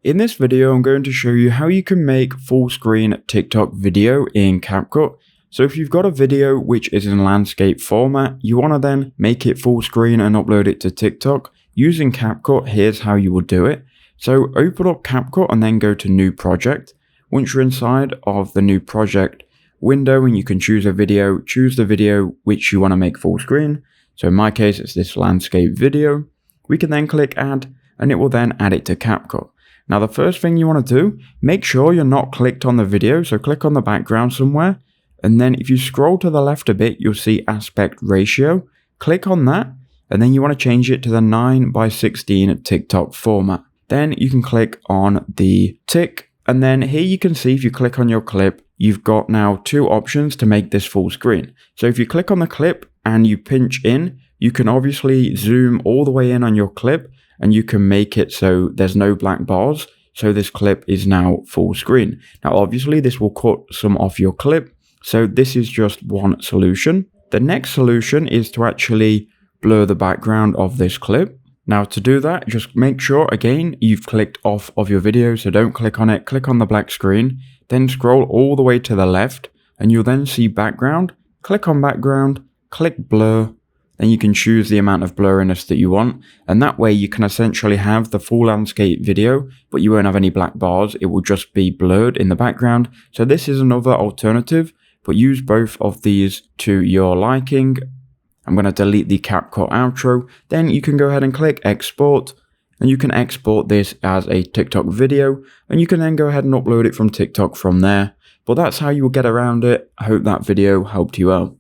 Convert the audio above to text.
In this video, I'm going to show you how you can make full screen TikTok video in CapCut. So if you've got a video which is in landscape format, you want to then make it full screen and upload it to TikTok using CapCut. Here's how you will do it. So open up CapCut and then go to new project. Once you're inside of the new project window and you can choose a video, choose the video which you want to make full screen. So in my case, it's this landscape video. We can then click add and it will then add it to CapCut. Now the first thing you want to do, make sure you're not clicked on the video. So click on the background somewhere. And then if you scroll to the left a bit, you'll see aspect ratio. Click on that. And then you want to change it to the 9:16 TikTok format. Then you can click on the tick. And then here you can see if you click on your clip, you've got now two options to make this full screen. So if you click on the clip and you pinch in, you can obviously zoom all the way in on your clip and you can make it so there's no black bars. So this clip is now full screen. Now, obviously this will cut some off your clip. So this is just one solution. The next solution is to actually blur the background of this clip. Now to do that, just make sure again, you've clicked off of your video. So don't click on it, click on the black screen, then scroll all the way to the left and you'll then see background. Click on background, click blur. Then you can choose the amount of blurriness that you want. And that way you can essentially have the full landscape video, but you won't have any black bars. It will just be blurred in the background. So this is another alternative, but use both of these to your liking. I'm going to delete the CapCut outro. Then you can go ahead and click export and you can export this as a TikTok video and you can then go ahead and upload it from TikTok from there. But that's how you will get around it. I hope that video helped you out.